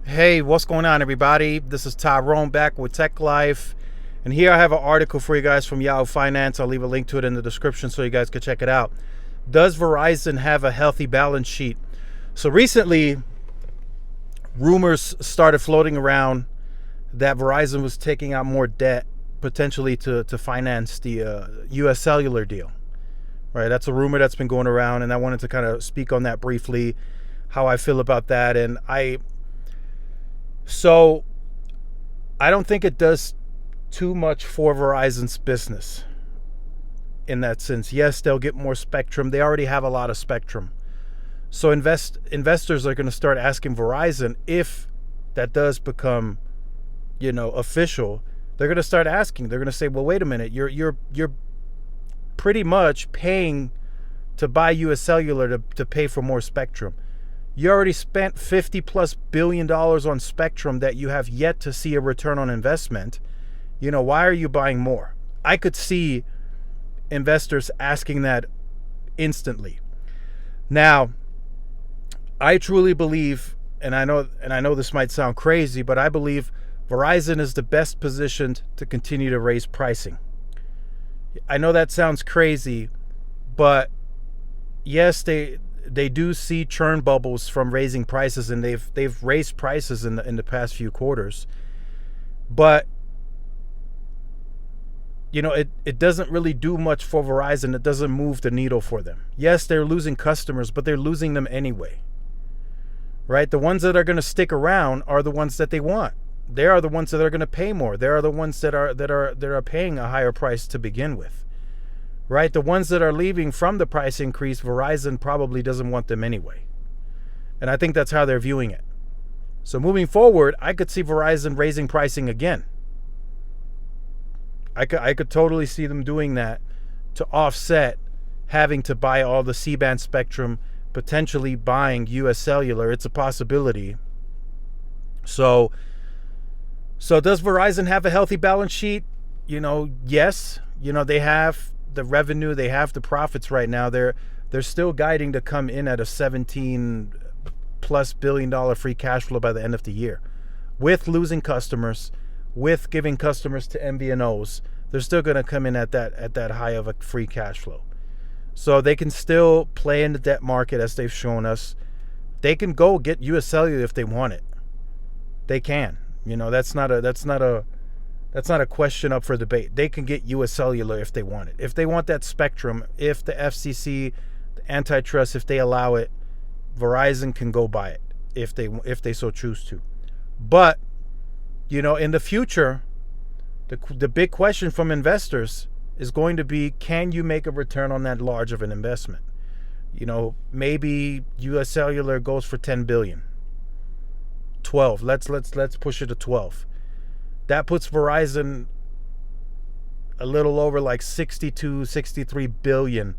Hey, what's going on, everybody? This is Tyrone back with Tech Life. And here I have an article for you guys from Yahoo Finance. I'll leave a link to it in the description so you guys can check it out. Does Verizon have a healthy balance sheet? So recently, rumors started floating around that Verizon was taking out more debt, potentially to finance the US Cellular deal. Right? That's a rumor that's been going around, and I wanted to kind of speak on that briefly, how I feel about that. So I don't think it does too much for Verizon's business in that sense. Yes, they'll get more spectrum. They already have a lot of spectrum. So investors are going to start asking Verizon if that does become, official. They're going to start asking. They're going to say, "Well, wait a minute. You're pretty much paying to buy US Cellular to pay for more spectrum. You already spent $50+ billion on spectrum that you have yet to see a return on investment. Why are you buying more?" I could see investors asking that instantly. Now, I truly believe, and I know this might sound crazy, but I believe Verizon is the best positioned to continue to raise pricing. I know that sounds crazy, but yes, they do see churn bubbles from raising prices, and they've raised prices in the past few quarters. But it doesn't really do much for Verizon. It doesn't move the needle for them. Yes, they're losing customers, but they're losing them anyway. Right? The ones that are going to stick around are the ones that they want. They are the ones that are going to pay more. They are the ones that are paying a higher price to begin with. Right? The ones that are leaving from the price increase, Verizon probably doesn't want them anyway. And I think that's how they're viewing it. So moving forward, I could see Verizon raising pricing again. I could totally see them doing that to offset having to buy all the C-band spectrum, potentially buying US Cellular. It's a possibility. So does Verizon have a healthy balance sheet? Yes. They have the revenue, they have the profits right now. They're still guiding to come in at a $17+ billion free cash flow by the end of the year. With losing customers, with giving customers to MVNOs, they're still going to come in at that high of a free cash flow. So they can still play in the debt market as they've shown us. They can go get US Cellular if they want it. They can. That's not a question up for debate. They can get US Cellular if they want it. If they want that spectrum, if the FCC, the antitrust, if they allow it, Verizon can go buy it if they so choose to. But in the future, the big question from investors is going to be, can you make a return on that large of an investment? Maybe US Cellular goes for 10 billion. 12. Let's push it to 12. That puts Verizon a little over like 62, 63 billion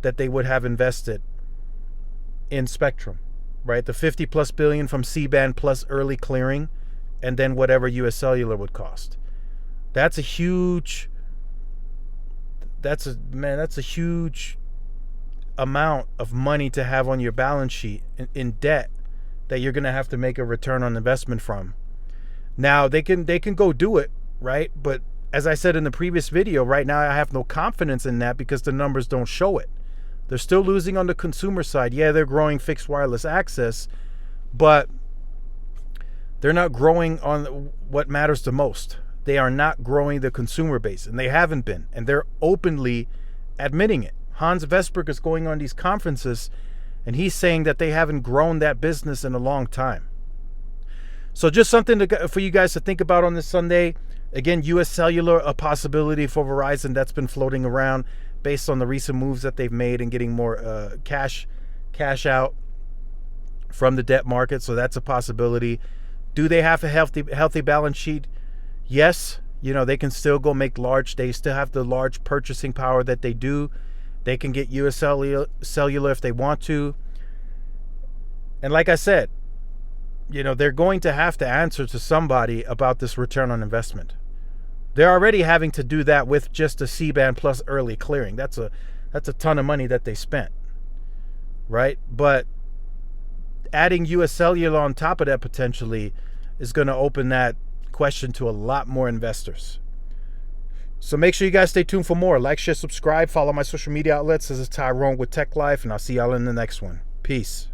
that they would have invested in spectrum, right? The 50+ billion from C-band plus early clearing, and then whatever US Cellular would cost. That's a huge amount of money to have on your balance sheet in debt that you're going to have to make a return on investment from. Now, they can go do it, right? But as I said in the previous video, right now I have no confidence in that because the numbers don't show it. They're still losing on the consumer side. Yeah, they're growing fixed wireless access, but they're not growing on what matters the most. They are not growing the consumer base, and they haven't been, and they're openly admitting it. Hans Vestberg is going on these conferences, and he's saying that they haven't grown that business in a long time. So just something for you guys to think about on this Sunday. Again, US Cellular, a possibility for Verizon that's been floating around based on the recent moves that they've made and getting more cash out from the debt market. So that's a possibility. Do they have a healthy balance sheet? Yes. They can still go make they still have the large purchasing power that they do. They can get US Cellular if they want to. And like I said, they're going to have to answer to somebody about this return on investment. They're already having to do that with just a C-band plus early clearing. That's a ton of money that they spent, right? But adding US Cellular on top of that potentially is going to open that question to a lot more investors. So make sure you guys stay tuned for more. Like, share, subscribe, follow my social media outlets. This is Tyrone with Tech Life, and I'll see y'all in the next one. Peace.